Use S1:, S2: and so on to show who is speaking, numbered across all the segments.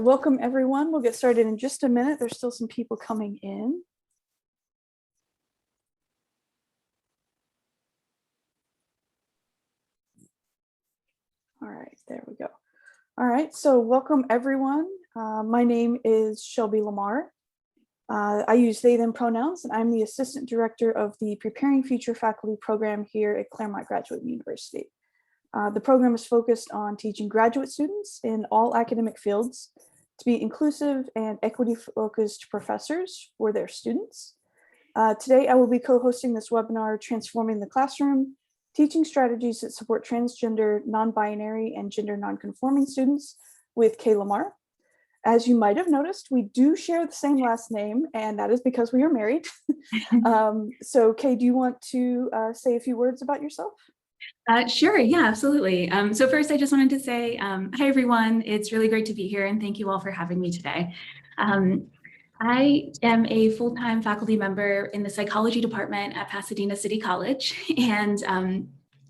S1: Welcome everyone. We'll get started in just a minute. There's still some people coming in. All right, there we go. All right, so welcome everyone. My name is Shelby Lamar. I use they, them pronouns, and I'm the Assistant Director of the Preparing Future Faculty program here at Claremont Graduate University. The program is focused on teaching graduate students in all academic fields to be inclusive and equity-focused professors for their students. Today, I will be co-hosting this webinar, Transforming the Classroom, Teaching Strategies that Support Transgender, Non-Binary, and Gender Non-Conforming Students with Kay Lamar. As you might have noticed, we do share the same last name, and that is because we are married. So Kay, do you want to say a few words about yourself?
S2: Sure, yeah, absolutely. So first, I just wanted to say, hi, everyone. It's really great to be here, and thank you all for having me today. I am a full-time faculty member in the psychology department at Pasadena City College, and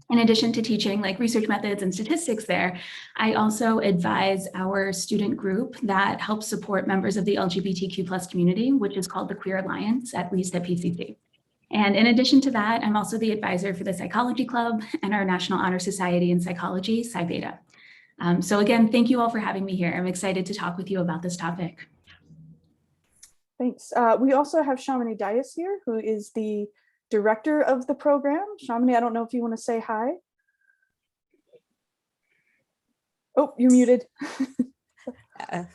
S2: in addition to teaching like research methods and statistics there, I also advise our student group that helps support members of the LGBTQ+ community, which is called the Queer Alliance, at least at PCC. And in addition to that, I'm also the advisor for the Psychology Club and our National Honor Society in Psychology, Psi Beta. So again, thank you all for having me here. I'm excited to talk with you about this topic.
S1: Thanks. We also have Shamini Dias here, who is the director of the program. Shamini, I don't know if you want to say hi. Oh, you're muted.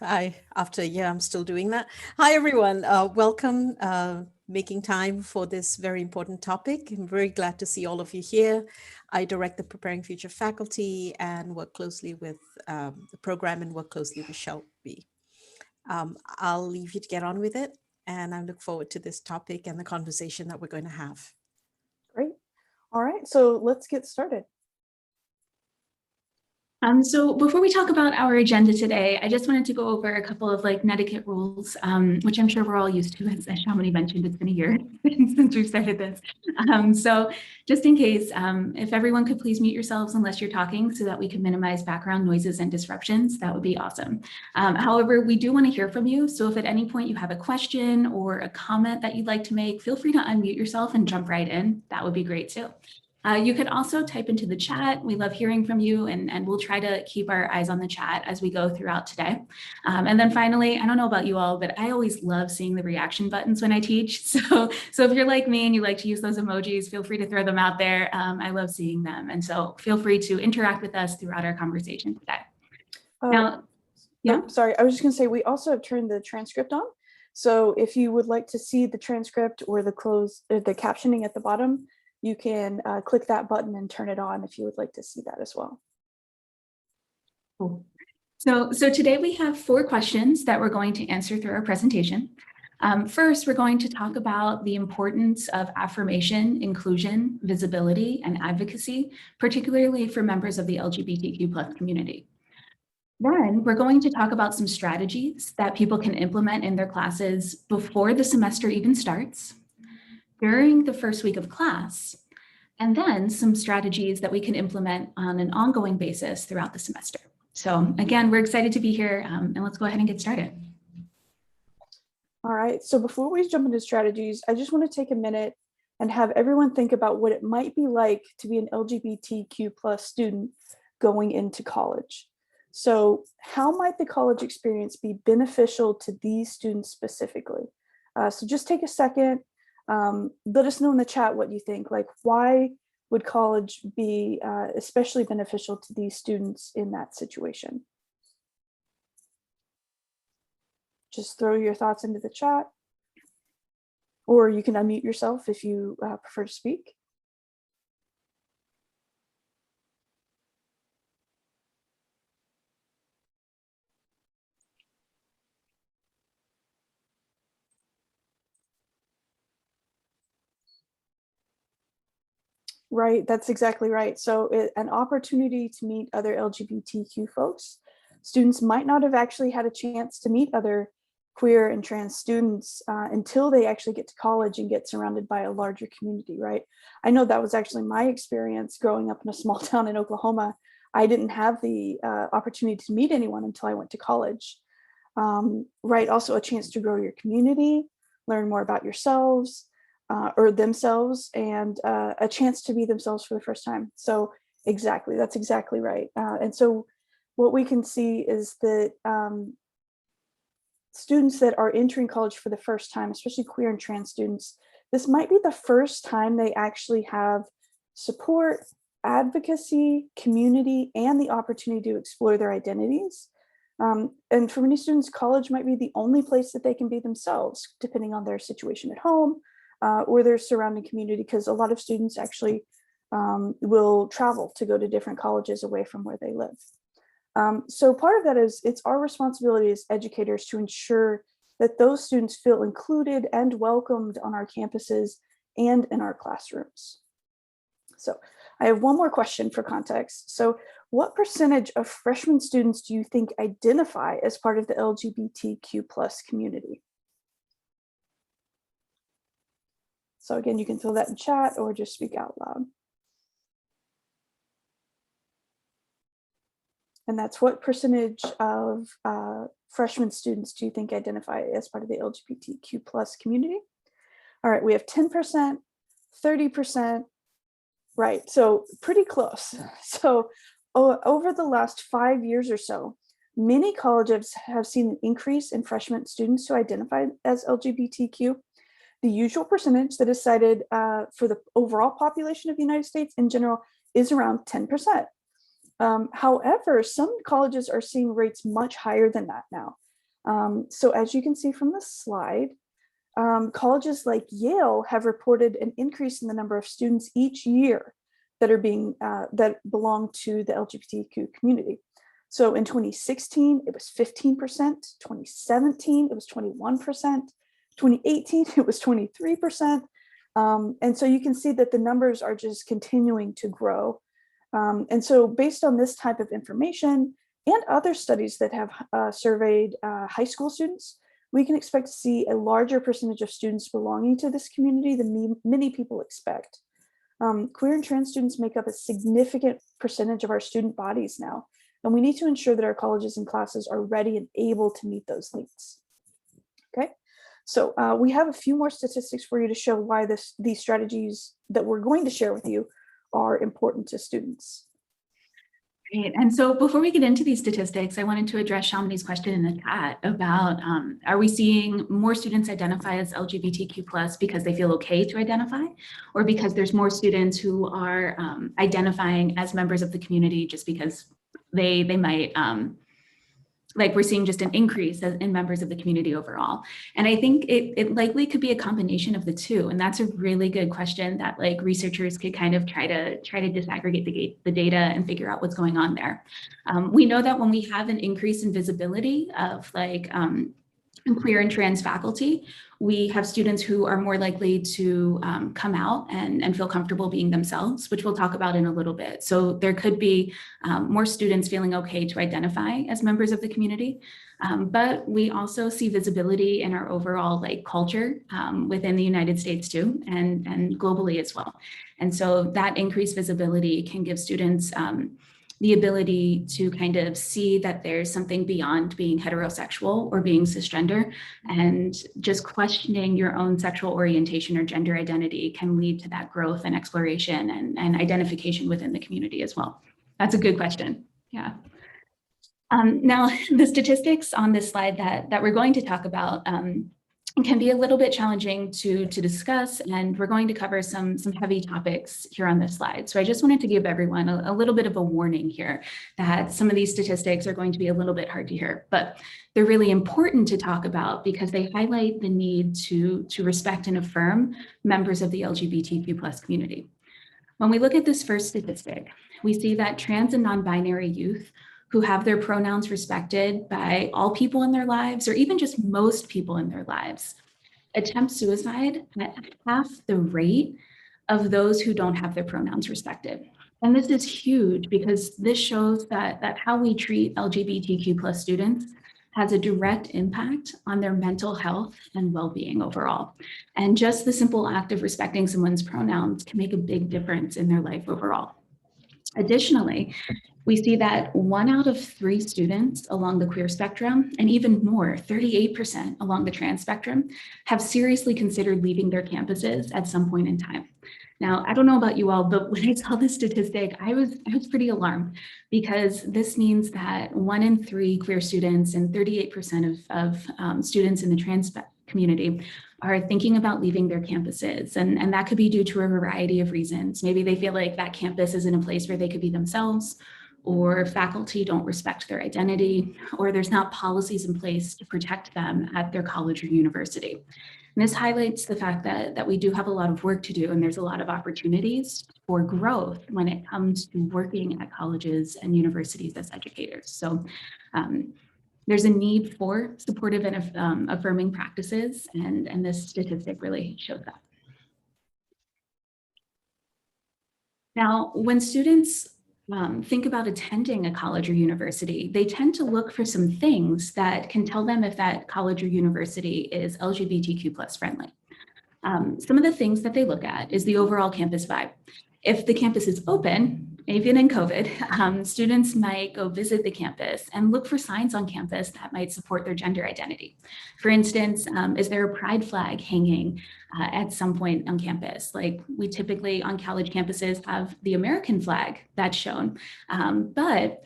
S3: After a year, I'm still doing that. Hi, everyone. Welcome. Making time for this very important topic. I'm very glad to see all of you here. I direct the Preparing Future faculty and work closely with the program and work closely with Shelby. I'll leave you to get on with it, and I look forward to this topic and the conversation that we're going to have.
S1: Great. All right, so let's get started.
S2: So before we talk about our agenda today, I just wanted to go over a couple of like netiquette rules, which I'm sure we're all used to. As Shamini mentioned, it's been a year since we've started this. So just in case, if everyone could please mute yourselves unless you're talking so that we can minimize background noises and disruptions, that would be awesome. However, we do want to hear from you. So if at any point you have a question or a comment that you'd like to make, feel free to unmute yourself and jump right in. That would be great too. You could also type into the chat. We love hearing from you, and we'll try to keep our eyes on the chat as we go throughout today. And then finally, I don't know about you all, but I always love seeing the reaction buttons when I teach. So if you're like me and you like to use those emojis, feel free to throw them out there. I love seeing them. And so feel free to interact with us throughout our conversation today. Now, yeah.
S1: Oh, sorry, I was just going to say, we also have turned the transcript on. So if you would like to see the transcript or the captioning at the bottom, you can click that button and turn it on if you would like to see that as well.
S2: Cool. So today we have 4 questions that we're going to answer through our presentation. First, we're going to talk about the importance of affirmation, inclusion, visibility, and advocacy, particularly for members of the LGBTQ+ community. Then we're going to talk about some strategies that people can implement in their classes before the semester even starts, during the first week of class, and then some strategies that we can implement on an ongoing basis throughout the semester. So again, we're excited to be here, and let's go ahead and get started.
S1: All right, so before we jump into strategies, I just want to take a minute and have everyone think about what it might be like to be an LGBTQ+ student going into college. So how might the college experience be beneficial to these students specifically? So just take a second. Let us know in the chat what you think. Like, why would college be especially beneficial to these students in that situation? Just throw your thoughts into the chat, or you can unmute yourself if you prefer to speak. Right, that's exactly right. So an opportunity to meet other LGBTQ folks. Students might not have actually had a chance to meet other queer and trans students until they actually get to college and get surrounded by a larger community, right? I know that was actually my experience growing up in a small town in Oklahoma. I didn't have the opportunity to meet anyone until I went to college. right? Also a chance to grow your community, learn more about yourselves or themselves, and a chance to be themselves for the first time. So exactly, that's exactly right. And so what we can see is that students that are entering college for the first time, especially queer and trans students, this might be the first time they actually have support, advocacy, community, and the opportunity to explore their identities. And for many students, college might be the only place that they can be themselves, depending on their situation at home or their surrounding community, because a lot of students actually will travel to go to different colleges away from where they live. So part of that is it's our responsibility as educators to ensure that those students feel included and welcomed on our campuses and in our classrooms. So I have one more question for context. So what percentage of freshman students do you think identify as part of the LGBTQ+ community? So again, you can throw that in chat or just speak out loud. And that's what percentage of freshman students do you think identify as part of the LGBTQ+ community? All right, we have 10%, 30%, right, so pretty close. So over the last 5 years or so, many colleges have seen an increase in freshman students who identify as LGBTQ. The usual percentage that is cited for the overall population of the United States in general is around 10%. However, some colleges are seeing rates much higher than that now. So as you can see from the slide, colleges like Yale have reported an increase in the number of students each year that are being that belong to the LGBTQ community. So in 2016, it was 15%, 2017, it was 21%, 2018, it was 23%. And so you can see that the numbers are just continuing to grow. And so based on this type of information and other studies that have surveyed high school students, we can expect to see a larger percentage of students belonging to this community than many people expect. Queer and trans students make up a significant percentage of our student bodies now, and we need to ensure that our colleges and classes are ready and able to meet those needs. Okay, so we have a few more statistics for you to show why these strategies that we're going to share with you are important to students.
S2: Great. And so before we get into these statistics, I wanted to address Shamini's question in the chat about, are we seeing more students identify as LGBTQ+ because they feel okay to identify, or because there's more students who are identifying as members of the community just because they might, like we're seeing just an increase in members of the community overall. And I think it likely could be a combination of the two. And that's a really good question that like researchers could kind of try to disaggregate the data and figure out what's going on there. We know that when we have an increase in visibility of like queer and trans faculty, we have students who are more likely to come out and feel comfortable being themselves, which we'll talk about in a little bit. So there could be more students feeling okay to identify as members of the community. But we also see visibility in our overall like culture within the United States too, and globally as well. And so that increased visibility can give students the ability to kind of see that there's something beyond being heterosexual or being cisgender, and just questioning your own sexual orientation or gender identity can lead to that growth and exploration and identification within the community as well. That's a good question. Yeah. Now, the statistics on this slide that we're going to talk about can be a little bit challenging to discuss, and we're going to cover some heavy topics here on this slide. So I just wanted to give everyone a little bit of a warning here that some of these statistics are going to be a little bit hard to hear, but they're really important to talk about because they highlight the need to respect and affirm members of the LGBTQ+ community. When we look at this first statistic, we see that trans and non-binary youth who have their pronouns respected by all people in their lives, or even just most people in their lives, attempt suicide at half the rate of those who don't have their pronouns respected. And this is huge because this shows that how we treat LGBTQ+ students has a direct impact on their mental health and well-being overall. And just the simple act of respecting someone's pronouns can make a big difference in their life overall. Additionally, We see that 1 out of 3 students along the queer spectrum, and even more, 38% along the trans spectrum, have seriously considered leaving their campuses at some point in time. Now, I don't know about you all, but when I saw this statistic, I was pretty alarmed, because this means that 1 in 3 queer students and 38% of students in the trans community are thinking about leaving their campuses. And that could be due to a variety of reasons. Maybe they feel like that campus isn't a place where they could be themselves, or faculty don't respect their identity, or there's not policies in place to protect them at their college or university. And this highlights the fact that we do have a lot of work to do, and there's a lot of opportunities for growth when it comes to working at colleges and universities as educators. So there's a need for supportive and affirming practices, and this statistic really shows that. Now, when students think about attending a college or university, they tend to look for some things that can tell them if that college or university is LGBTQ plus friendly. Some of the things that they look at is the overall campus vibe. If the campus is open, even in COVID, students might go visit the campus and look for signs on campus that might support their gender identity. For instance, is there a pride flag hanging at some point on campus? Like, we typically on college campuses have the American flag that's shown, but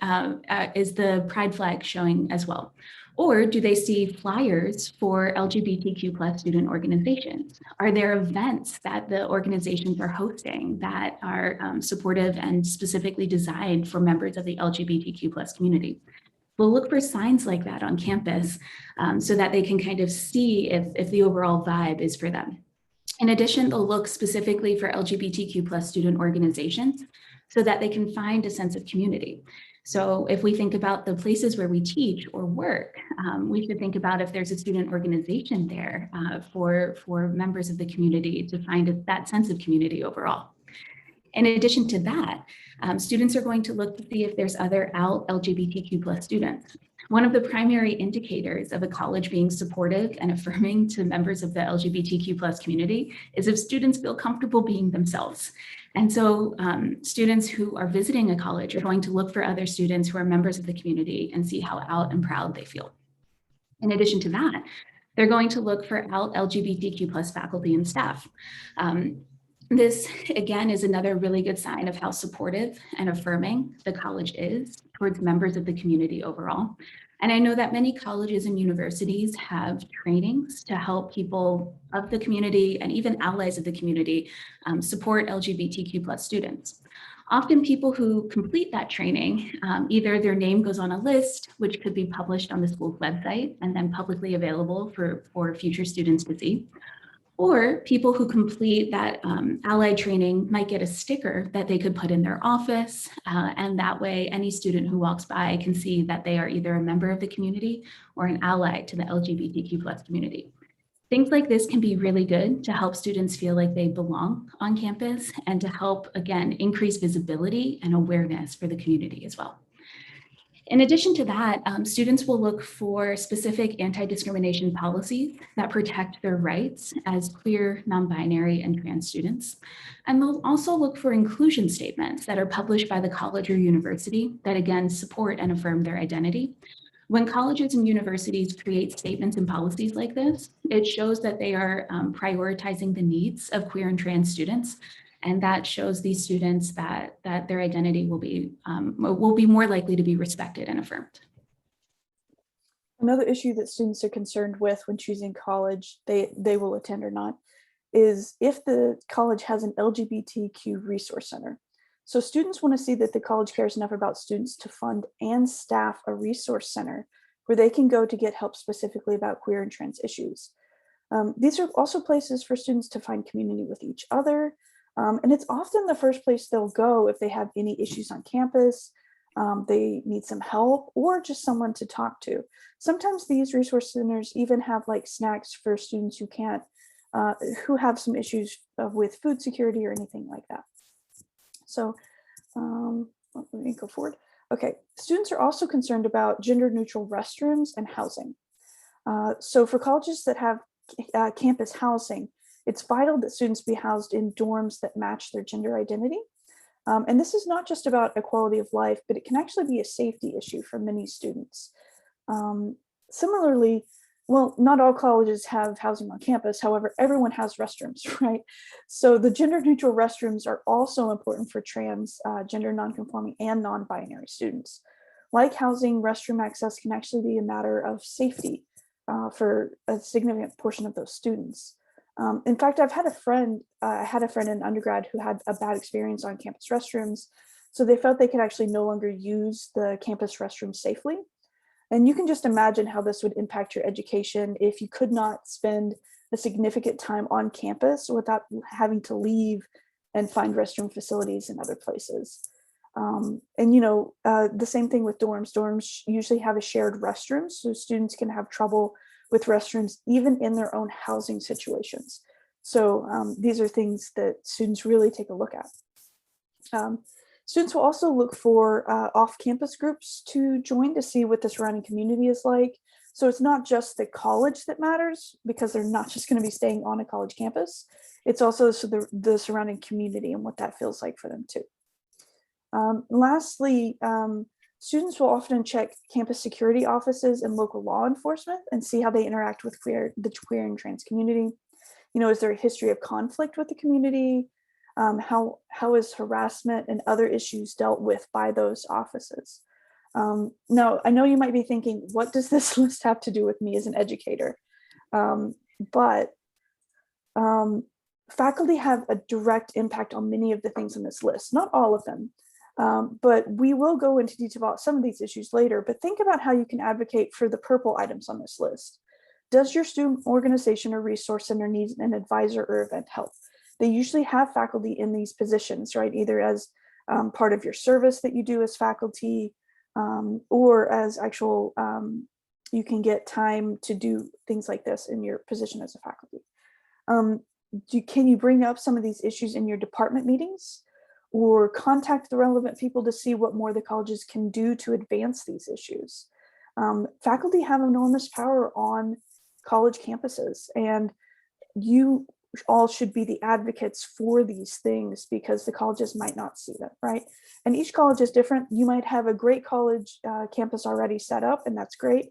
S2: is the pride flag showing as well? Or do they see flyers for LGBTQ plus student organizations? Are there events that the organizations are hosting that are supportive and specifically designed for members of the LGBTQ plus community? We'll look for signs like that on campus so that they can kind of see if the overall vibe is for them. In addition, they'll look specifically for LGBTQ plus student organizations so that they can find a sense of community. So if we think about the places where we teach or work, we should think about if there's a student organization there for members of the community to find that sense of community overall. In addition to that, students are going to look to see if there's other LGBTQ plus students. One of the primary indicators of a college being supportive and affirming to members of the LGBTQ plus community is if students feel comfortable being themselves. And so students who are visiting a college are going to look for other students who are members of the community and see how out and proud they feel. In addition to that, they're going to look for LGBTQ plus faculty and staff. This, again, is another really good sign of how supportive and affirming the college is towards members of the community overall. And I know that many colleges and universities have trainings to help people of the community and even allies of the community support LGBTQ plus students. Often people who complete that training, either their name goes on a list, which could be published on the school's website and then publicly available for future students to see, or people who complete that allied training might get a sticker that they could put in their office. And that way, any student who walks by can see that they are either a member of the community or an ally to the LGBTQ plus community. Things like this can be really good to help students feel like they belong on campus and to help, again, increase visibility and awareness for the community as well. In addition to that, students will look for specific anti-discrimination policies that protect their rights as queer, non-binary, and trans students. And they'll also look for inclusion statements that are published by the college or university that, again, support and affirm their identity. When colleges and universities create statements and policies like this, it shows that they are prioritizing the needs of queer and trans students. And that shows these students that their identity will be more likely to be respected and affirmed.
S1: Another issue that students are concerned with when choosing college they will attend or not is if the college has an LGBTQ resource center. So students want to see that the college cares enough about students to fund and staff a resource center where they can go to get help specifically about queer and trans issues. These are also places for students to find community with each other. And it's often the first place they'll go if they have any issues on campus, they need some help, or just someone to talk to. Sometimes these resource centers even have like snacks for students who can't, who have some issues with food security or anything like that. So let me go forward. Okay, students are also concerned about gender neutral restrooms and housing. So for colleges that have campus housing, it's vital that students be housed in dorms that match their gender identity. And this is not just about a quality of life, but it can actually be a safety issue for many students. Similarly, well, not all colleges have housing on campus. However, everyone has restrooms, right? So the gender neutral restrooms are also important for trans, gender nonconforming, and non-binary students. Like housing, restroom access can actually be a matter of safety for a significant portion of those students. In fact, I had a friend in undergrad who had a bad experience on campus restrooms. So they felt they could actually no longer use the campus restroom safely. And you can just imagine how this would impact your education if you could not spend a significant time on campus without having to leave and find restroom facilities in other places. And, you know, the same thing with dorms. Dorms usually have a shared restroom, so students can have trouble with restrooms even in their own housing situations. So these are things that students really take a look at. Students will also look for off-campus groups to join to see what the surrounding community is like. So it's not just the college that matters, because they're not just going to be staying on a college campus. It's also the surrounding community and what that feels like for them too. Lastly, students will often check campus security offices and local law enforcement and see how they interact with the queer and trans community. You know, is there a history of conflict with the community? How is harassment and other issues dealt with by those offices? Now, I know you might be thinking, what does this list have to do with me as an educator? But faculty have a direct impact on many of the things on this list, not all of them. But we will go into detail about some of these issues later, but think about how you can advocate for the purple items on this list. Does your student organization or resource center need an advisor or event help? They usually have faculty in these positions, right? Either as part of your service that you do as faculty, or as actual, you can get time to do things like this in your position as a faculty. Can you bring up some of these issues in your department meetings, or contact the relevant people to see what more the colleges can do to advance these issues? Faculty have enormous power on college campuses, and you all should be the advocates for these things, because the colleges might not see them, right? And each college is different. You might have a great college campus already set up, and that's great.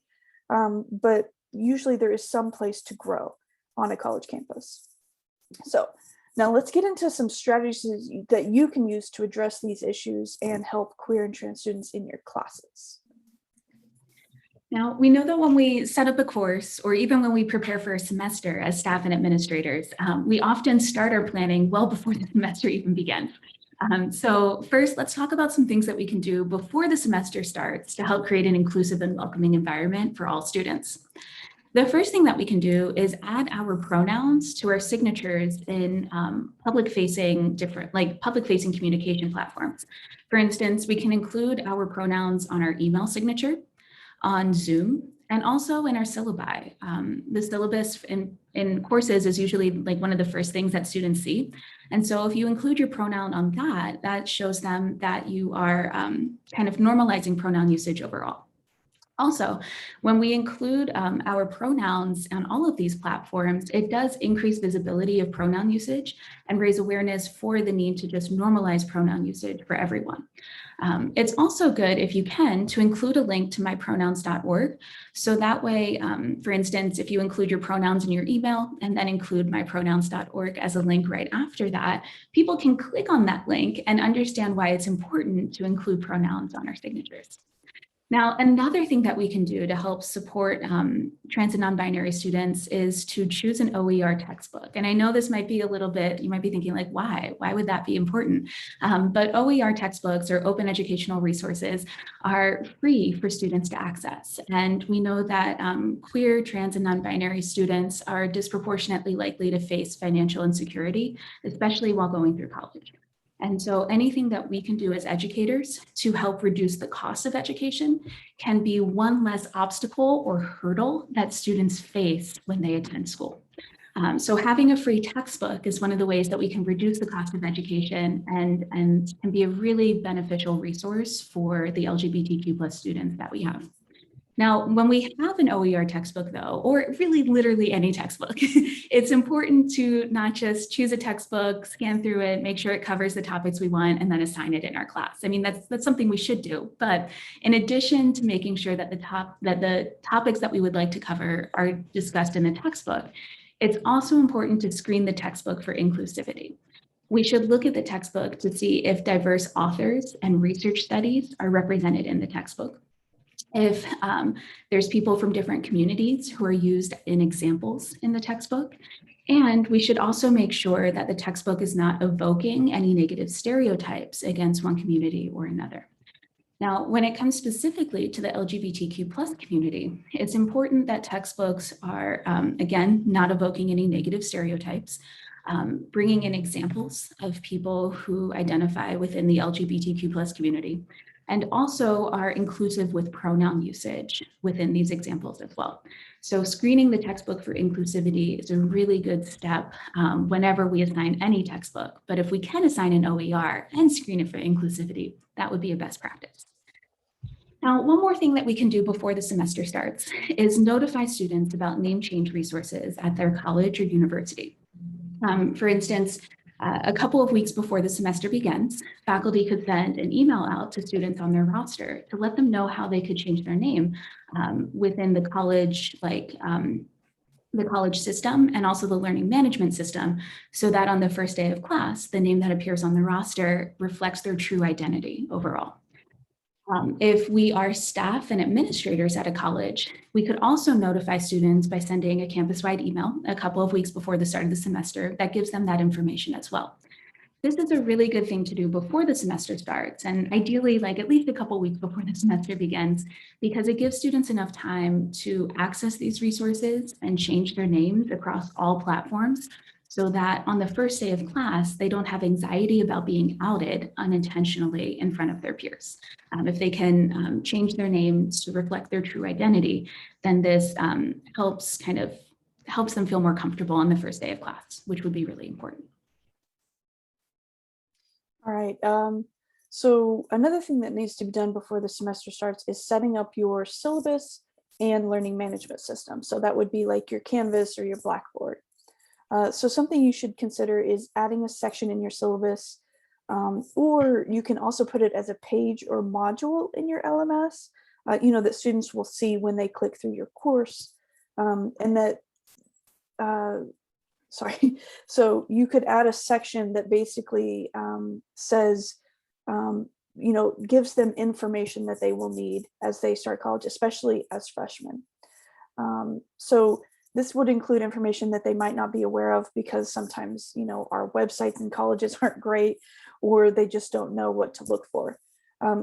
S1: But usually there is some place to grow on a college campus. So now let's get into some strategies that you can use to address these issues and help queer and trans students in your classes.
S2: Now, we know that when we set up a course, or even when we prepare for a semester as staff and administrators, we often start our planning well before the semester even begins. So first, let's talk about some things that we can do before the semester starts to help create an inclusive and welcoming environment for all students. The first thing that we can do is add our pronouns to our signatures in public-facing communication platforms. For instance, we can include our pronouns on our email signature, on Zoom, and also in our syllabi. The syllabus in courses is usually like one of the first things that students see. And so if you include your pronoun on that shows them that you are kind of normalizing pronoun usage overall. Also, when we include our pronouns on all of these platforms, it does increase visibility of pronoun usage and raise awareness for the need to just normalize pronoun usage for everyone. It's also good, if you can, to include a link to mypronouns.org. So that way, for instance, if you include your pronouns in your email and then include mypronouns.org as a link right after that, people can click on that link and understand why it's important to include pronouns on our signatures. Now, another thing that we can do to help support trans and non-binary students is to choose an OER textbook. And I know this might be a little bit, you might be thinking like, why would that be important? But OER textbooks, or open educational resources, are free for students to access. And we know that queer, trans, and non-binary students are disproportionately likely to face financial insecurity, especially while going through college. And so anything that we can do as educators to help reduce the cost of education can be one less obstacle or hurdle that students face when they attend school. So having a free textbook is one of the ways that we can reduce the cost of education and can be a really beneficial resource for the LGBTQ+ students that we have. Now, when we have an OER textbook though, or really literally any textbook, it's important to not just choose a textbook, scan through it, make sure it covers the topics we want, and then assign it in our class. I mean, that's something we should do. But in addition to making sure that the topics that we would like to cover are discussed in the textbook, it's also important to screen the textbook for inclusivity. We should look at the textbook to see if diverse authors and research studies are represented in the textbook. If there's people from different communities who are used in examples in the textbook. And we should also make sure that the textbook is not evoking any negative stereotypes against one community or another. Now, when it comes specifically to the LGBTQ+ community, it's important that textbooks are, again, not evoking any negative stereotypes, bringing in examples of people who identify within the LGBTQ+ community, and also are inclusive with pronoun usage within these examples as well. So screening the textbook for inclusivity is a really good step whenever we assign any textbook. But if we can assign an OER and screen it for inclusivity, that would be a best practice. Now, one more thing that we can do before the semester starts is notify students about name change resources at their college or university. For instance, a couple of weeks before the semester begins, faculty could send an email out to students on their roster to let them know how they could change their name within the college, the college system and also the learning management system, so that on the first day of class, the name that appears on the roster reflects their true identity overall. If we are staff and administrators at a college, we could also notify students by sending a campus-wide email a couple of weeks before the start of the semester that gives them that information as well. This is a really good thing to do before the semester starts, and ideally like at least a couple weeks before the semester begins, because it gives students enough time to access these resources and change their names across all platforms, so that on the first day of class, they don't have anxiety about being outed unintentionally in front of their peers. If they can change their names to reflect their true identity, then this helps them feel more comfortable on the first day of class, which would be really important.
S1: All right. So another thing that needs to be done before the semester starts is setting up your syllabus and learning management system. So that would be like your Canvas or your Blackboard. So something you should consider is adding a section in your syllabus, or you can also put it as a page or module in your LMS, that students will see when they click through your course, and that, so you could add a section that basically says, gives them information that they will need as they start college, especially as freshmen. So this would include information that they might not be aware of, because sometimes, our websites in colleges aren't great, or they just don't know what to look for.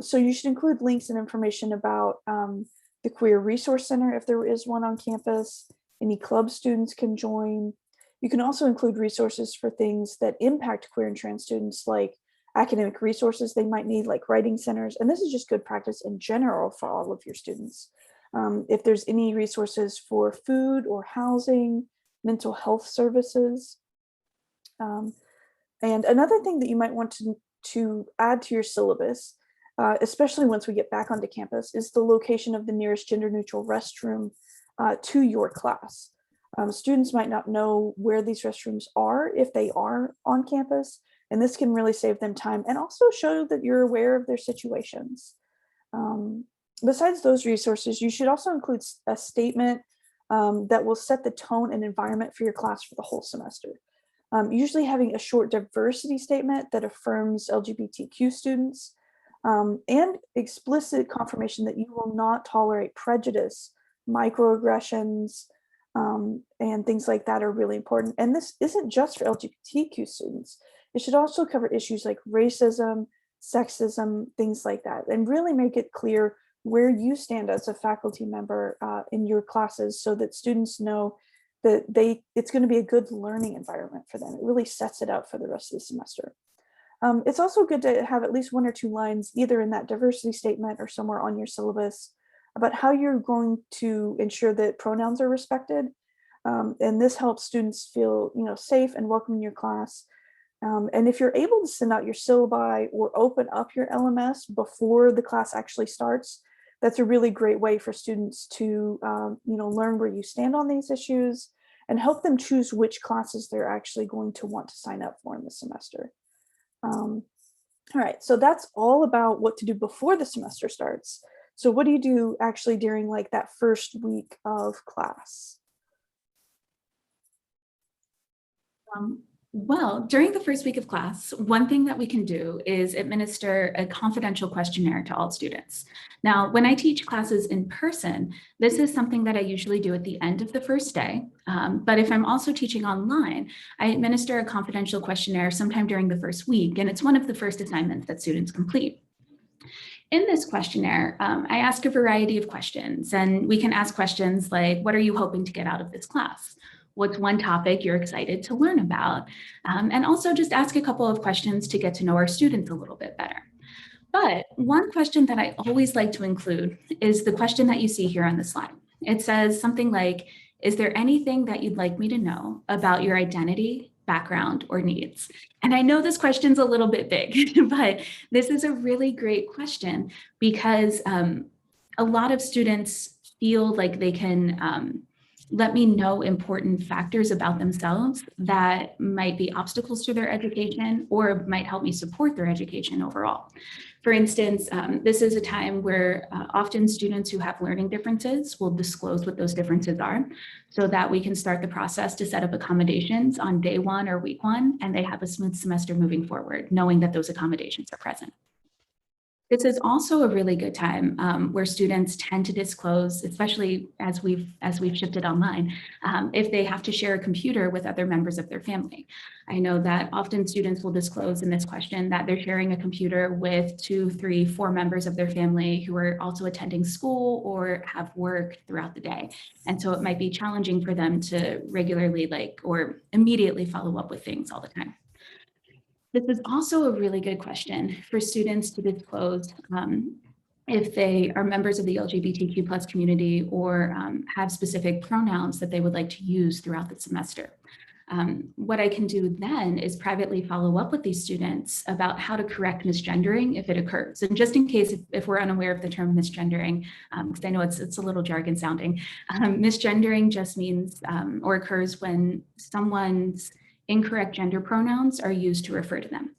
S1: So you should include links and information about the Queer Resource Center, if there is one on campus, any club students can join. You can also include resources for things that impact queer and trans students, like academic resources they might need, like writing centers. And this is just good practice in general for all of your students. If there's any resources for food or housing, mental health services. And another thing that you might want to add to your syllabus, especially once we get back onto campus, is the location of the nearest gender neutral restroom to your class. Students might not know where these restrooms are if they are on campus, and this can really save them time and also show that you're aware of their situations. Besides those resources, you should also include a statement that will set the tone and environment for your class for the whole semester. Usually having a short diversity statement that affirms LGBTQ students, and explicit confirmation that you will not tolerate prejudice, microaggressions, and things like that are really important. And this isn't just for LGBTQ students. It should also cover issues like racism, sexism, things like that, and really make it clear where you stand as a faculty member in your classes, so that students know that it's going to be a good learning environment for them. It really sets it up for the rest of the semester. It's also good to have at least 1 or 2 lines, either in that diversity statement or somewhere on your syllabus, about how you're going to ensure that pronouns are respected. And this helps students feel, safe and welcome in your class. And if you're able to send out your syllabi or open up your LMS before the class actually starts, that's a really great way for students to, learn where you stand on these issues and help them choose which classes they're actually going to want to sign up for in the semester. All right, so that's all about what to do before the semester starts. So what do you do actually during like that first week of class?
S2: Well, during the first week of class, one thing that we can do is administer a confidential questionnaire to all students. Now, when I teach classes in person, this is something that I usually do at the end of the first day. But if I'm also teaching online, I administer a confidential questionnaire sometime during the first week, and it's one of the first assignments that students complete. In this questionnaire, I ask a variety of questions, and we can ask questions like, what are you hoping to get out of this class? What's one topic you're excited to learn about? And also just ask a couple of questions to get to know our students a little bit better. But one question that I always like to include is the question that you see here on the slide. It says something like, is there anything that you'd like me to know about your identity, background, or needs? And I know this question's a little bit big, but this is a really great question because a lot of students feel like they can let me know important factors about themselves that might be obstacles to their education or might help me support their education overall. For instance, this is a time where often students who have learning differences will disclose what those differences are so that we can start the process to set up accommodations on day one or week one, and they have a smooth semester moving forward, knowing that those accommodations are present. This is also a really good time where students tend to disclose, especially as we've shifted online, if they have to share a computer with other members of their family. I know that often students will disclose in this question that they're sharing a computer with 2, 3, 4 members of their family who are also attending school or have work throughout the day. And so it might be challenging for them to regularly or immediately follow up with things all the time. This is also a really good question for students to disclose if they are members of the LGBTQ+ community or have specific pronouns that they would like to use throughout the semester. What I can do then is privately follow up with these students about how to correct misgendering if it occurs. And just in case if we're unaware of the term misgendering, because I know it's a little jargon sounding, misgendering just means or occurs when someone's incorrect gender pronouns are used to refer to them.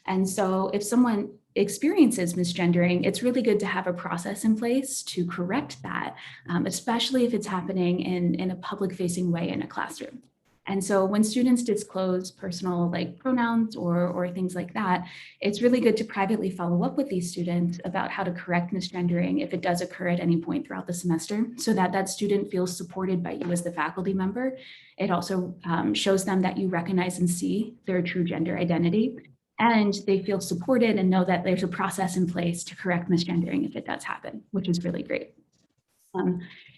S2: And so if someone experiences misgendering, it's really good to have a process in place to correct that, especially if it's happening in a public-facing way in a classroom. And so when students disclose personal pronouns or things like that, it's really good to privately follow up with these students about how to correct misgendering if it does occur at any point throughout the semester, so that that student feels supported by you as the faculty member. It also shows them that you recognize and see their true gender identity, and they feel supported and know that there's a process in place to correct misgendering if it does happen, which is really great.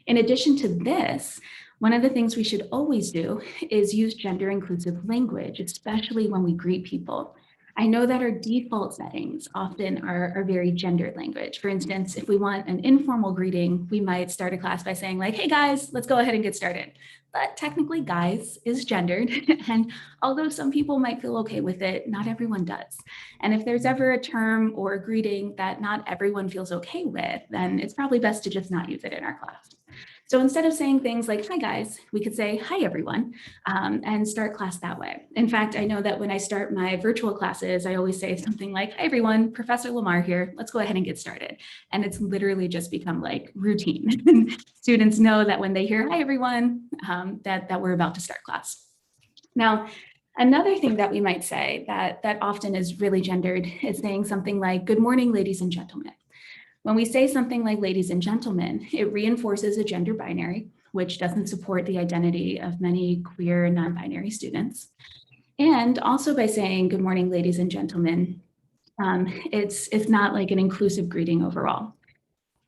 S2: In addition to this, one of the things we should always do is use gender inclusive language, especially when we greet people. I know that our default settings often are very gendered language. For instance, if we want an informal greeting, we might start a class by saying hey guys, let's go ahead and get started. But technically guys is gendered. And although some people might feel okay with it, not everyone does. And if there's ever a term or a greeting that not everyone feels okay with, then it's probably best to just not use it in our class. So instead of saying things like, hi guys, we could say, hi everyone, and start class that way. In fact, I know that when I start my virtual classes, I always say something like, hi everyone, Professor Lamar here, let's go ahead and get started. And it's literally just become routine. Students know that when they hear, hi everyone, that we're about to start class. Now, another thing that we might say that often is really gendered is saying something like, good morning, ladies and gentlemen. When we say something like ladies and gentlemen, it reinforces a gender binary, which doesn't support the identity of many queer and non-binary students. And also by saying good morning, ladies and gentlemen, it's not an inclusive greeting overall.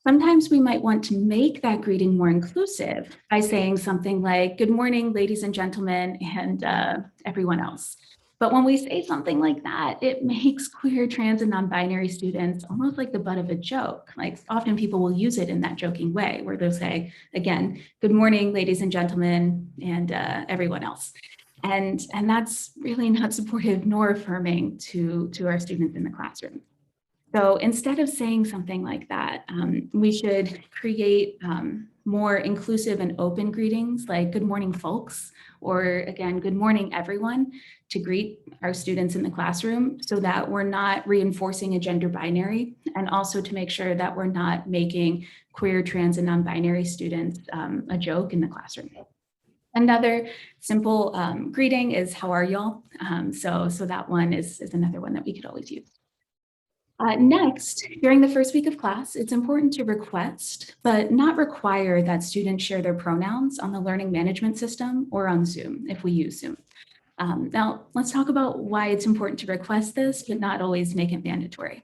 S2: Sometimes we might want to make that greeting more inclusive by saying something like good morning, ladies and gentlemen, and everyone else. But when we say something like that, it makes queer, trans, and non-binary students almost like the butt of a joke. Often people will use it in that joking way where they'll say, again, good morning, ladies and gentlemen, and everyone else. And that's really not supportive nor affirming to our students in the classroom. So instead of saying something like that, we should create more inclusive and open greetings like good morning, folks, or again, good morning, everyone, to greet our students in the classroom so that we're not reinforcing a gender binary, and also to make sure that we're not making queer, trans, and non-binary students a joke in the classroom. Another simple greeting is how are y'all? So that one is another one that we could always use. Next, during the first week of class, it's important to request, but not require that students share their pronouns on the learning management system or on Zoom, if we use Zoom. Now, let's talk about why it's important to request this, but not always make it mandatory.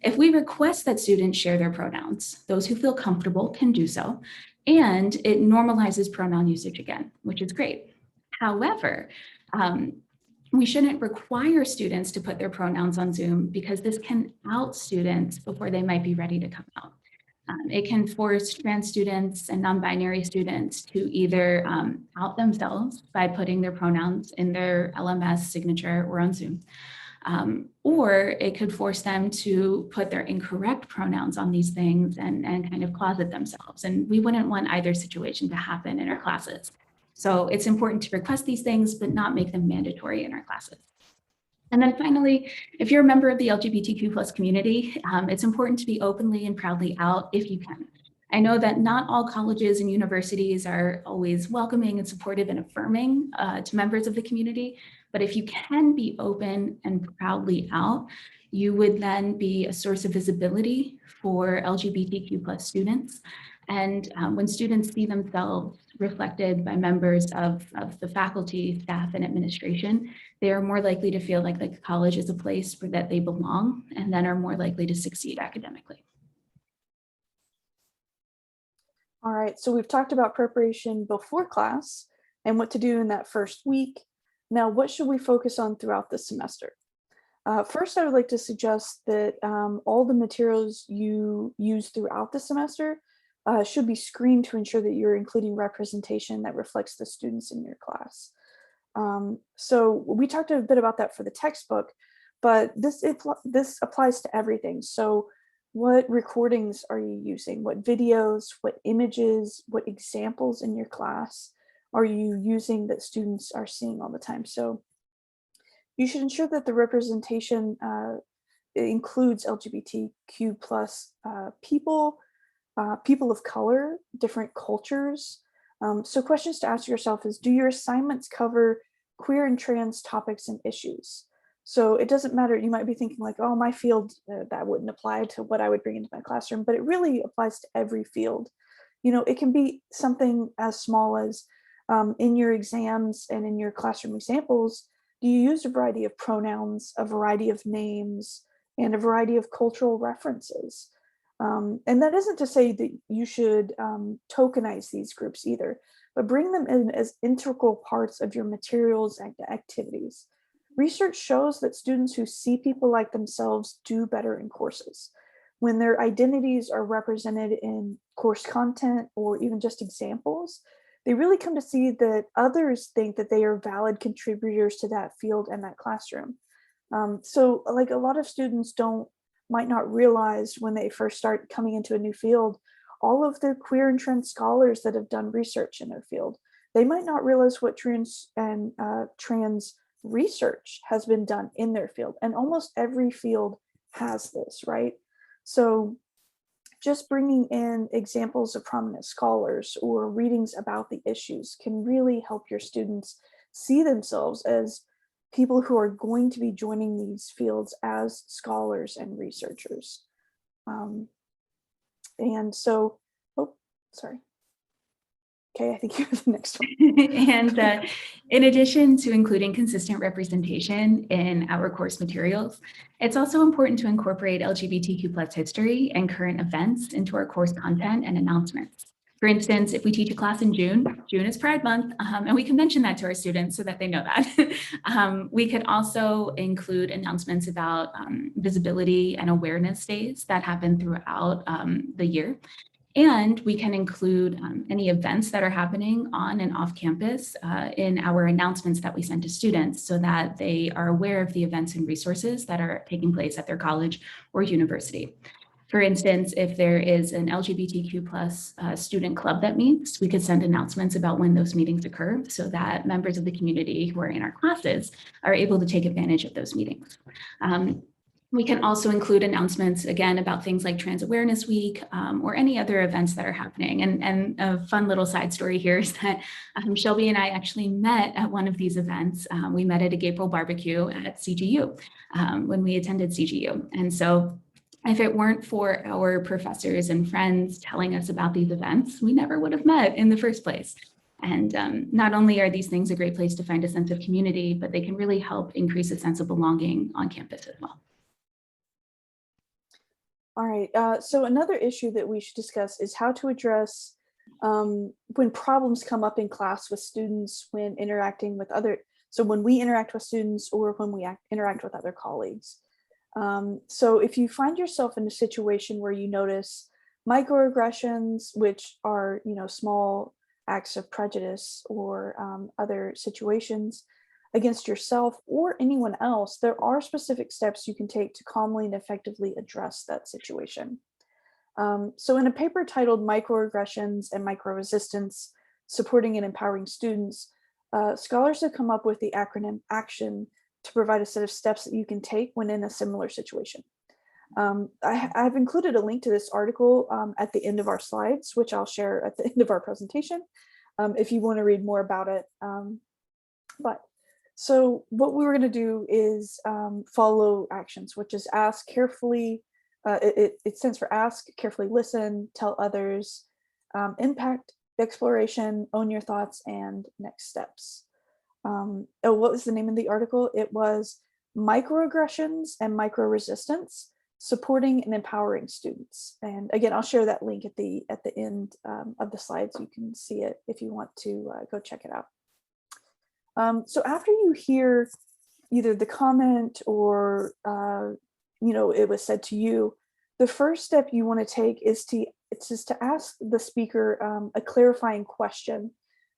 S2: If we request that students share their pronouns, those who feel comfortable can do so, and it normalizes pronoun usage again, which is great. However, we shouldn't require students to put their pronouns on Zoom because this can out students before they might be ready to come out. It can force trans students and non-binary students to either out themselves by putting their pronouns in their LMS signature or on Zoom, or it could force them to put their incorrect pronouns on these things and kind of closet themselves. And we wouldn't want either situation to happen in our classes. So it's important to request these things, but not make them mandatory in our classes. And then finally, if you're a member of the LGBTQ plus community, it's important to be openly and proudly out if you can. I know that not all colleges and universities are always welcoming and supportive and affirming to members of the community, but if you can be open and proudly out, you would then be a source of visibility for LGBTQ plus students. And when students see themselves reflected by members of the faculty, staff, and administration, they are more likely to feel like the college is a place where that they belong, and then are more likely to succeed academically.
S1: All right, so we've talked about preparation before class and what to do in that first week. Now, what should we focus on throughout the semester? First, I would like to suggest that all the materials you use throughout the semester should be screened to ensure that you're including representation that reflects the students in your class. So we talked a bit about that for the textbook, but this applies to everything. So what recordings are you using? What videos, what images, what examples in your class are you using that students are seeing all the time? So you should ensure that the representation includes LGBTQ plus people, people of color, different cultures. So questions to ask yourself is, do your assignments cover queer and trans topics and issues? So it doesn't matter, you might be thinking like, oh, my field, that wouldn't apply to what I would bring into my classroom, but it really applies to every field. You know, it can be something as small as in your exams and in your classroom examples, do you use a variety of pronouns, a variety of names, and a variety of cultural references? And that isn't to say that you should tokenize these groups either, but bring them in as integral parts of your materials and activities. Research shows that students who see people like themselves do better in courses. When their identities are represented in course content or even just examples, they really come to see that others think that they are valid contributors to that field and that classroom. So like a lot of students might not realize when they first start coming into a new field, all of the queer and trans scholars that have done research in their field, they might not realize what trans research has been done in their field. And almost every field has this, right? So just bringing in examples of prominent scholars or readings about the issues can really help your students see themselves as people who are going to be joining these fields as scholars and researchers. And so, oh, sorry. Okay, I think you're the next one.
S2: And in addition to including consistent representation in our course materials, it's also important to incorporate LGBTQ plus history and current events into our course content and announcements. For instance, if we teach a class in June is Pride Month, and we can mention that to our students so that they know that. We could also include announcements about visibility and awareness days that happen throughout the year. And we can include any events that are happening on and off campus in our announcements that we send to students so that they are aware of the events and resources that are taking place at their college or university. For instance, if there is an LGBTQ plus student club that meets, we could send announcements about when those meetings occur so that members of the community who are in our classes are able to take advantage of those meetings. We can also include announcements, again, about things like Trans Awareness Week or any other events that are happening. And a fun little side story here is that Shelby and I actually met at one of these events. We met at a Gabriel barbecue at CGU when we attended CGU. And so if it weren't for our professors and friends telling us about these events, we never would have met in the first place. And not only are these things a great place to find a sense of community, but they can really help increase a sense of belonging on campus as well.
S1: All right, so another issue that we should discuss is how to address when problems come up in class with students when interacting with so when we interact with students or when we interact with other colleagues. So if you find yourself in a situation where you notice microaggressions, which are, small acts of prejudice or other situations against yourself or anyone else, there are specific steps you can take to calmly and effectively address that situation. So in a paper titled Microaggressions and Micro-Resistance, Supporting and Empowering Students, scholars have come up with the acronym ACTION to provide a set of steps that you can take when in a similar situation. I've included a link to this article at the end of our slides, which I'll share at the end of our presentation if you want to read more about it. So what we were going to do is follow actions, which is ask carefully. It stands for ask, carefully listen, tell others, impact, exploration, own your thoughts, and next steps. What was the name of the article? It was Microaggressions and Micro-Resistance, Supporting and Empowering Students. And again, I'll share that link at the end of the slides. You can see it if you want to go check it out. So after you hear either the comment or, it was said to you, the first step you want to take is to ask the speaker a clarifying question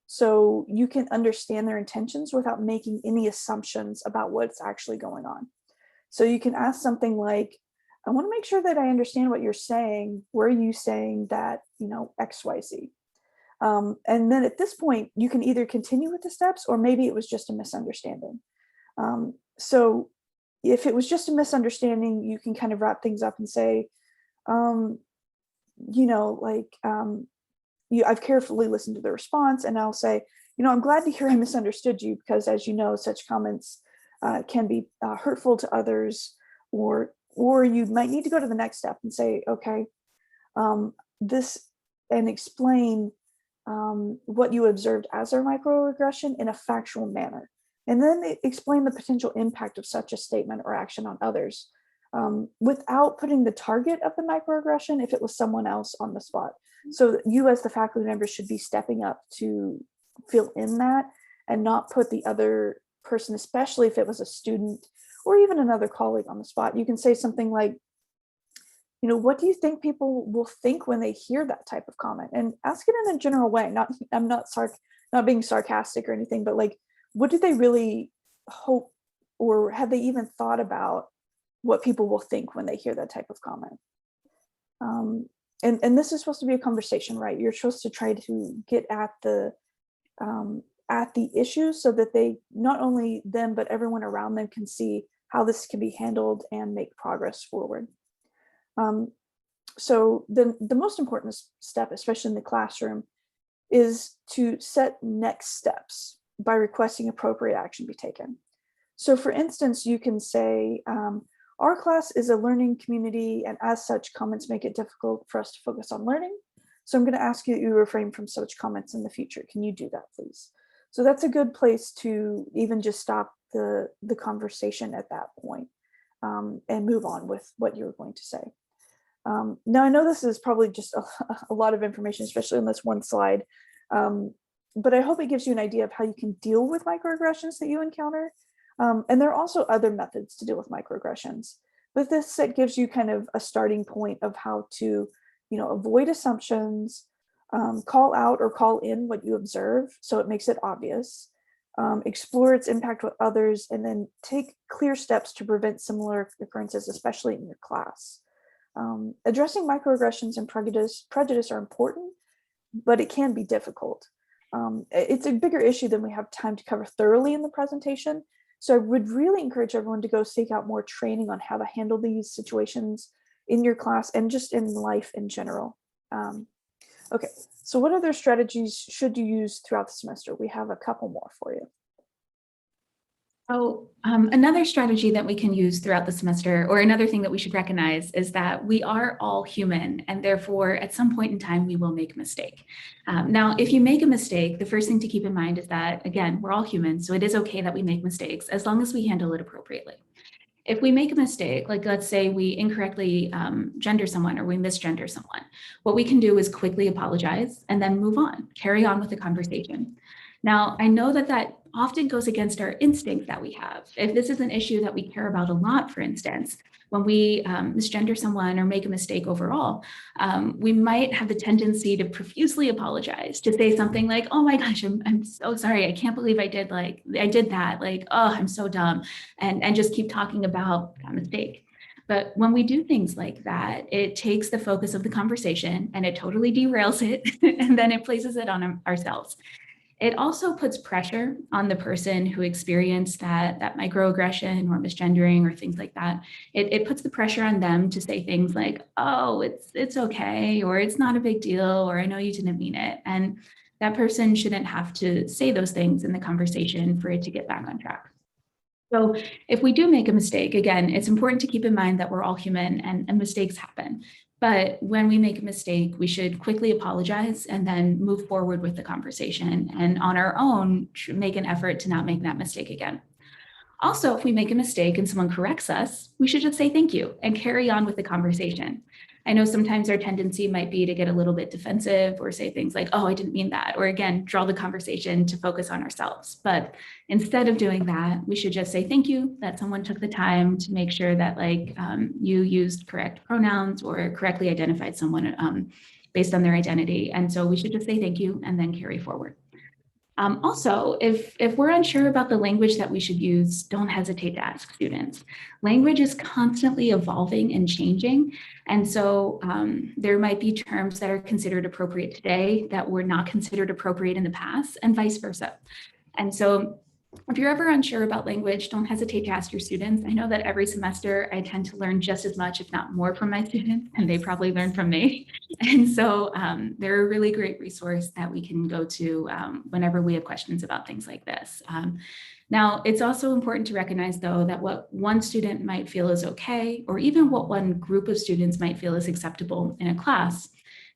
S1: so you can understand their intentions without making any assumptions about what's actually going on. So you can ask something like, I want to make sure that I understand what you're saying. Were you saying that, X, Y, Z? And then at this point, you can either continue with the steps or maybe it was just a misunderstanding. So if it was just a misunderstanding, you can kind of wrap things up and say, I've carefully listened to the response, and I'll say, I'm glad to hear I misunderstood you because, as you know, such comments can be hurtful to others, or you might need to go to the next step and say, okay, and explain what you observed as a microaggression in a factual manner. And then they explain the potential impact of such a statement or action on others without putting the target of the microaggression if it was someone else on the spot. So you as the faculty member should be stepping up to fill in that and not put the other person, especially if it was a student or even another colleague on the spot. You can say something like, what do you think people will think when they hear that type of comment? And ask it in a general way. I'm not being sarcastic or anything, but like, what do they really hope, or have they even thought about what people will think when they hear that type of comment? And this is supposed to be a conversation, right? You're supposed to try to get at the issues so that they, not only them, but everyone around them can see how this can be handled and make progress forward. So the most important step, especially in the classroom, is to set next steps by requesting appropriate action be taken. So for instance, you can say, our class is a learning community, and as such, comments make it difficult for us to focus on learning. So I'm going to ask you to refrain from such comments in the future. Can you do that, please? So that's a good place to even just stop the conversation at that point and move on with what you're going to say. Now, I know this is probably just a lot of information, especially on this one slide, but I hope it gives you an idea of how you can deal with microaggressions that you encounter. And there are also other methods to deal with microaggressions, but this set gives you kind of a starting point of how to, avoid assumptions, call out or call in what you observe so it makes it obvious, explore its impact with others, and then take clear steps to prevent similar occurrences, especially in your class. Addressing microaggressions and prejudice are important, but it can be difficult. It's a bigger issue than we have time to cover thoroughly in the presentation. So I would really encourage everyone to go seek out more training on how to handle these situations in your class and just in life in general. Okay, so what other strategies should you use throughout the semester? We have a couple more for you.
S2: So another strategy that we can use throughout the semester, or another thing that we should recognize, is that we are all human, and therefore at some point in time we will make a mistake. Now, if you make a mistake, the first thing to keep in mind is that, again, we're all human, so it is okay that we make mistakes as long as we handle it appropriately. If we make a mistake, like let's say we incorrectly gender someone or we misgender someone, what we can do is quickly apologize and then move on, carry on with the conversation. Now, I know that that often goes against our instinct that we have. If this is an issue that we care about a lot, for instance, when we misgender someone or make a mistake overall, we might have the tendency to profusely apologize, to say something like, oh my gosh, I'm so sorry. I can't believe I did that. Like, oh, I'm so dumb. And just keep talking about that mistake. But when we do things like that, it takes the focus of the conversation and it totally derails it. And then it places it on ourselves. It also puts pressure on the person who experienced that microaggression or misgendering or things like that. It puts the pressure on them to say things like, oh, it's okay, or it's not a big deal, or I know you didn't mean it. And that person shouldn't have to say those things in the conversation for it to get back on track. So if we do make a mistake, again, it's important to keep in mind that we're all human and mistakes happen. But when we make a mistake, we should quickly apologize and then move forward with the conversation, and on our own, make an effort to not make that mistake again. Also, if we make a mistake and someone corrects us, we should just say thank you and carry on with the conversation. I know sometimes our tendency might be to get a little bit defensive or say things like, oh, I didn't mean that, or again, draw the conversation to focus on ourselves. But instead of doing that, we should just say thank you that someone took the time to make sure that you used correct pronouns or correctly identified someone based on their identity. And so we should just say thank you and then carry forward. Also, if we're unsure about the language that we should use, don't hesitate to ask students. Language is constantly evolving and changing. And so there might be terms that are considered appropriate today that were not considered appropriate in the past, and vice versa. And so if you're ever unsure about language, don't hesitate to ask your students. I know that every semester I tend to learn just as much, if not more, from my students, and they probably learn from me. And so they're a really great resource that we can go to whenever we have questions about things like this. Now, it's also important to recognize, though, that what one student might feel is okay, or even what one group of students might feel is acceptable in a class,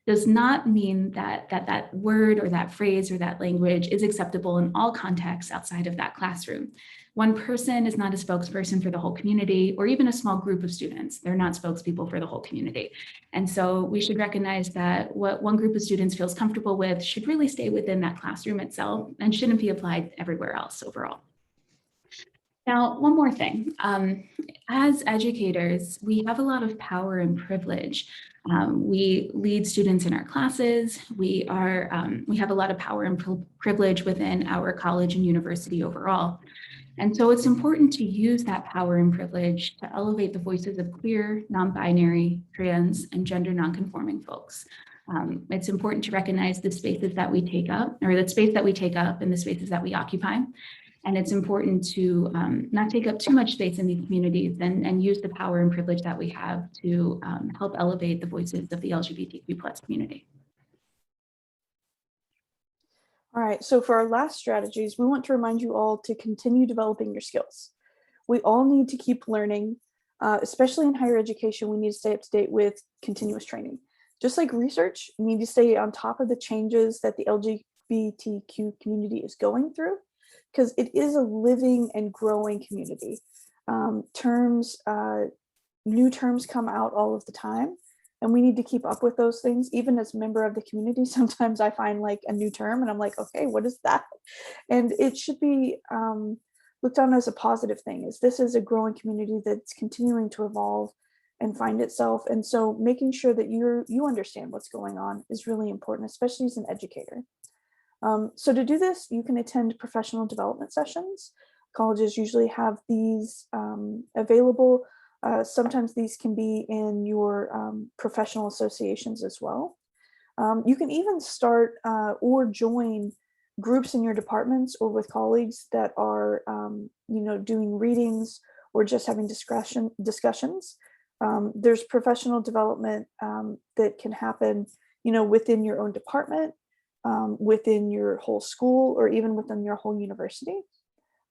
S2: does not mean that word or that phrase or that language is acceptable in all contexts outside of that classroom. One person is not a spokesperson for the whole community, or even a small group of students. They're not spokespeople for the whole community. And so we should recognize that what one group of students feels comfortable with should really stay within that classroom itself and shouldn't be applied everywhere else overall. Now, one more thing. As educators, we have a lot of power and privilege. We lead students in our classes. We have a lot of power and privilege within our college and university overall. And so it's important to use that power and privilege to elevate the voices of queer, non-binary, trans, and gender non-conforming folks. It's important to recognize the spaces that we take up, or the space that we take up and the spaces that we occupy. And it's important to not take up too much space in these communities and use the power and privilege that we have to help elevate the voices of the LGBTQ+ community.
S1: All right, so for our last strategies, we want to remind you all to continue developing your skills. We all need to keep learning, especially in higher education. We need to stay up to date with continuous training. Just like research, we need to stay on top of the changes that the LGBTQ community is going through, because it is a living and growing community. New terms come out all of the time, and we need to keep up with those things. Even as a member of the community, sometimes I find like a new term and I'm like, okay, what is that? And it should be looked on as a positive thing, as this is a growing community that's continuing to evolve, and find itself. And so making sure that you understand what's going on is really important, especially as an educator. So to do this, you can attend professional development sessions. Colleges usually have these available. Sometimes these can be in your professional associations as well. You can even start or join groups in your departments or with colleagues that are, doing readings or just having discussions. There's professional development that can happen, within your own department, within your whole school, or even within your whole university.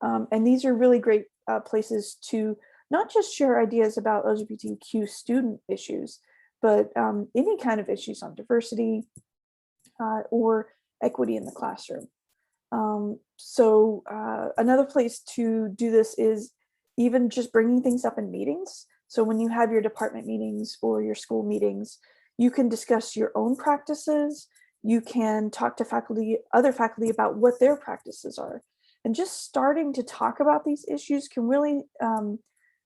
S1: And these are really great places to not just share ideas about LGBTQ student issues, but any kind of issues on diversity or equity in the classroom. So another place to do this is even just bringing things up in meetings. So when you have your department meetings or your school meetings, you can discuss your own practices. You can talk to other faculty about what their practices are. And just starting to talk about these issues can really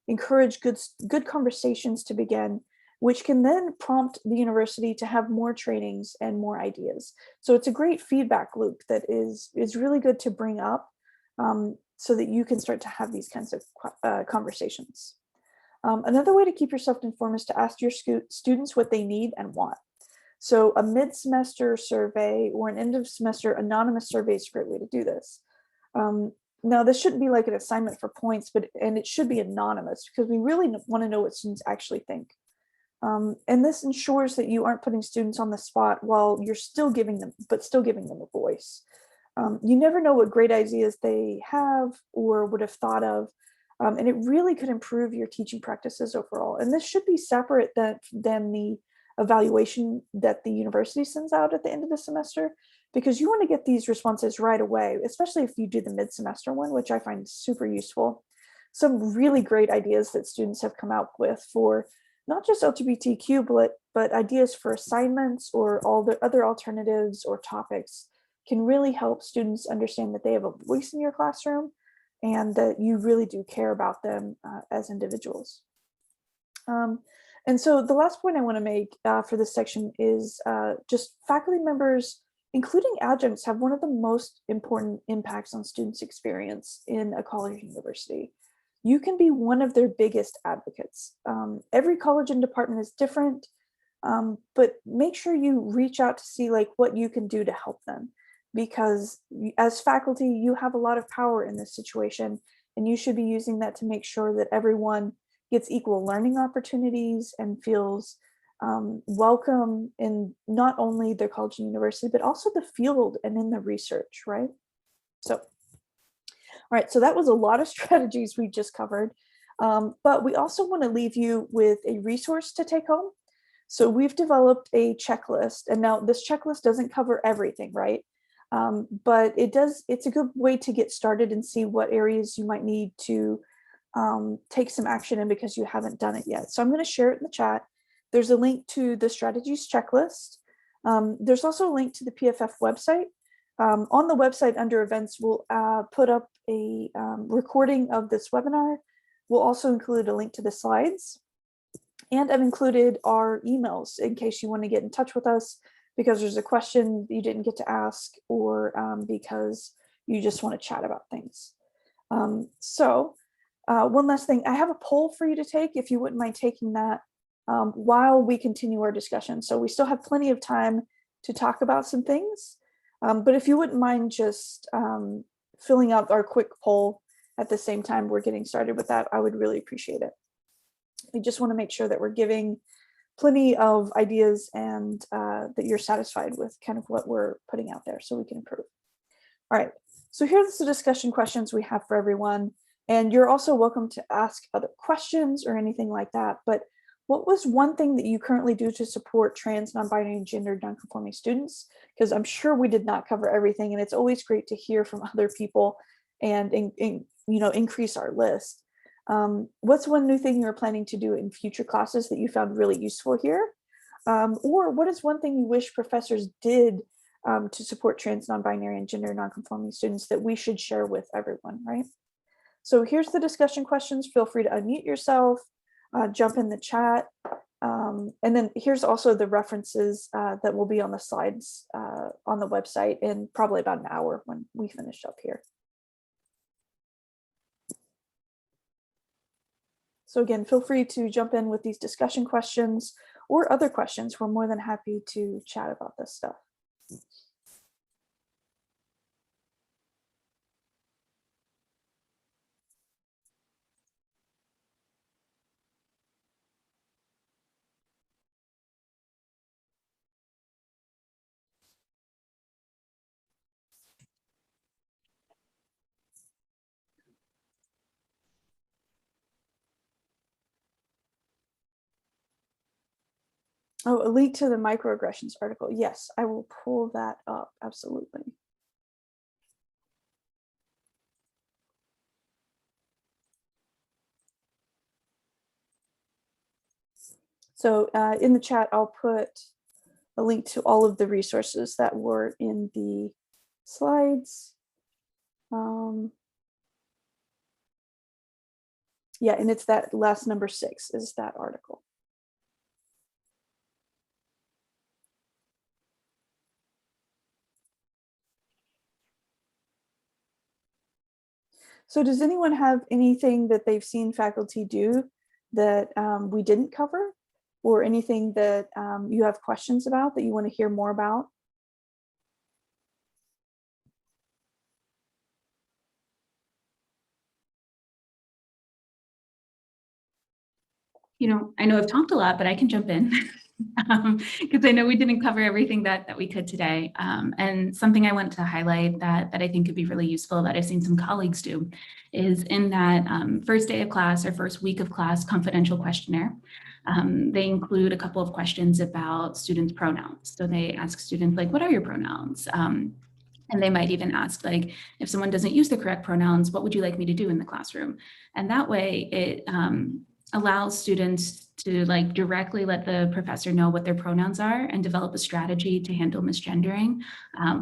S1: encourage good conversations to begin, which can then prompt the university to have more trainings and more ideas. So it's a great feedback loop that is really good to bring up so that you can start to have these kinds of conversations. Another way to keep yourself informed is to ask your students what they need and want. So a mid-semester survey or an end of semester anonymous survey is a great way to do this. Now, this shouldn't be like an assignment for points, and it should be anonymous because we really want to know what students actually think. And this ensures that you aren't putting students on the spot while you're still giving them a voice. You never know what great ideas they have or would have thought of, and it really could improve your teaching practices overall. And this should be separate than the evaluation that the university sends out at the end of the semester, because you want to get these responses right away, especially if you do the mid-semester one, which I find super useful. Some really great ideas that students have come out with for not just LGBTQ, but ideas for assignments or all the other alternatives or topics can really help students understand that they have a voice in your classroom and that you really do care about them as individuals. And so the last point I want to make for this section is just faculty members, including adjuncts, have one of the most important impacts on students' experience in a college or university. You can be one of their biggest advocates. Every college and department is different, but make sure you reach out to see what you can do to help them, because as faculty, you have a lot of power in this situation, and you should be using that to make sure that everyone gets equal learning opportunities and feels welcome in not only their college and university, but also the field and in the research, right? So, all right, so that was a lot of strategies we just covered, but we also want to leave you with a resource to take home. So we've developed a checklist, and now this checklist doesn't cover everything, right? But it's a good way to get started and see what areas you might need to take some action in because you haven't done it yet. So I'm going to share it in the chat. There's a link to the strategies checklist. There's also a link to the PFF website. On the website under events, we'll put up a recording of this webinar. We'll also include a link to the slides. And I've included our emails in case you want to get in touch with us because there's a question you didn't get to ask or because you just want to chat about things. One last thing, I have a poll for you to take if you wouldn't mind taking that while we continue our discussion. So we still have plenty of time to talk about some things, but if you wouldn't mind just filling out our quick poll at the same time we're getting started with that, I would really appreciate it. We just want to make sure that we're giving plenty of ideas and that you're satisfied with kind of what we're putting out there so we can improve. All right, so here's the discussion questions we have for everyone. And you're also welcome to ask other questions or anything like that. But what was one thing that you currently do to support trans, non-binary, and gender nonconforming students? Because I'm sure we did not cover everything, and it's always great to hear from other people and increase our list. What's one new thing you're planning to do in future classes that you found really useful here? Or what is one thing you wish professors did to support trans, non-binary, and gender nonconforming students that we should share with everyone, right? So here's the discussion questions. Feel free to unmute yourself, jump in the chat. And then here's also the references that will be on the slides on the website in probably about an hour when we finish up here. So again, feel free to jump in with these discussion questions or other questions. We're more than happy to chat about this stuff. Oh, a link to the microaggressions article. Yes, I will pull that up. Absolutely. So in the chat, I'll put a link to all of the resources that were in the slides. Yeah, and it's that last number 6 is that article. So does anyone have anything that they've seen faculty do that we didn't cover, or anything that you have questions about that you want to hear more about?
S2: You know, I know I've talked a lot, but I can jump in because I know we didn't cover everything that we could today. And something I want to highlight that I think could be really useful that I've seen some colleagues do is in that first day of class or first week of class confidential questionnaire. They include a couple of questions about students' pronouns. So they ask students like, what are your pronouns? And they might even ask, like, if someone doesn't use the correct pronouns, what would you like me to do in the classroom? And that way it allows students to like directly let the professor know what their pronouns are and develop a strategy to handle misgendering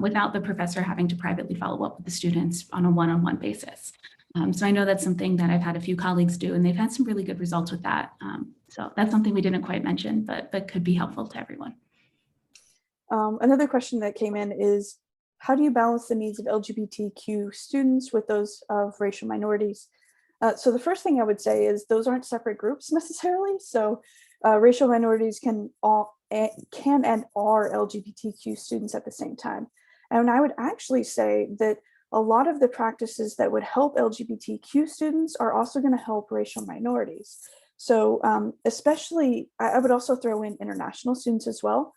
S2: without the professor having to privately follow up with the students on a one-on-one basis. So I know that's something that I've had a few colleagues do, and they've had some really good results with that. So that's something we didn't quite mention, but could be helpful to everyone.
S1: Another question that came in is, how do you balance the needs of LGBTQ students with those of racial minorities? So the first thing I would say is those aren't separate groups necessarily. So racial minorities can and are LGBTQ students at the same time. And I would actually say that a lot of the practices that would help LGBTQ students are also going to help racial minorities. So especially, I would also throw in international students as well,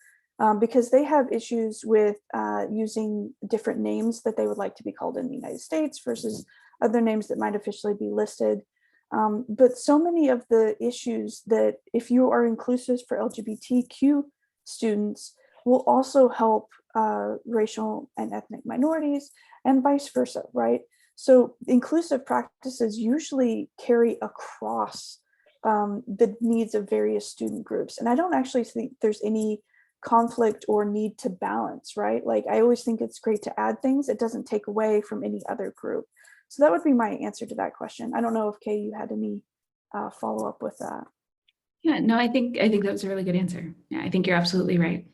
S1: because they have issues with using different names that they would like to be called in the United States versus other names that might officially be listed. But so many of the issues that if you are inclusive for LGBTQ students will also help racial and ethnic minorities and vice versa, right? So inclusive practices usually carry across the needs of various student groups. And I don't actually think there's any conflict or need to balance, right? Like I always think it's great to add things. It doesn't take away from any other group. So that would be my answer to that question. I don't know if Kay, you had any follow up with that.
S2: Yeah, no, I think that was a really good answer. Yeah, I think you're absolutely right.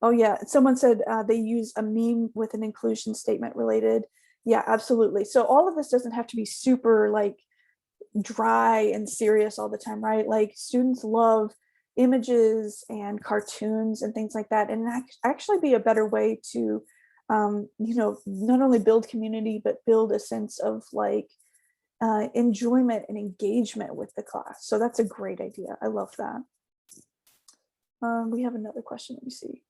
S1: Oh yeah, someone said they use a meme with an inclusion statement related. Yeah, absolutely. So all of this doesn't have to be super like dry and serious all the time, right? Like students love images and cartoons and things like that, and actually be a better way to you know, not only build community but build a sense of like enjoyment and engagement with the class. So that's a great idea. I love that. We have another question. Let me see.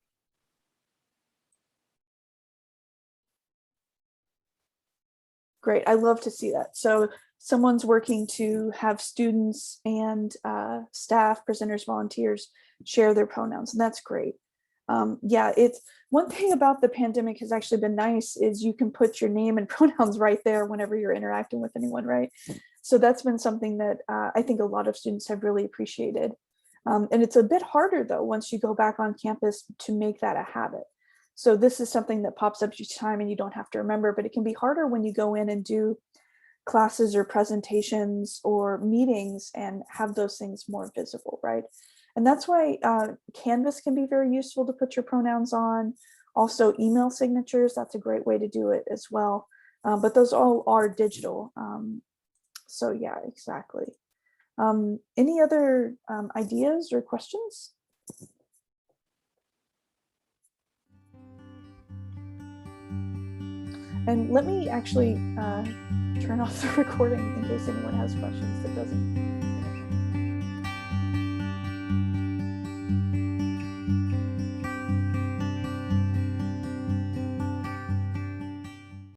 S1: Great. I love to see that. So someone's working to have students and staff, presenters, volunteers share their pronouns, and that's great. Yeah, it's one thing about the pandemic has actually been nice is you can put your name and pronouns right there whenever you're interacting with anyone, right? So that's been something that I think a lot of students have really appreciated. And it's a bit harder though, once you go back on campus to make that a habit. So this is something that pops up each time and you don't have to remember, but it can be harder when you go in and do classes or presentations or meetings and have those things more visible, right? And that's why Canvas can be very useful to put your pronouns on. Also email signatures, that's a great way to do it as well. But those all are digital. So yeah, exactly. Any other ideas or questions? And let me actually turn off the recording in case anyone has questions that doesn't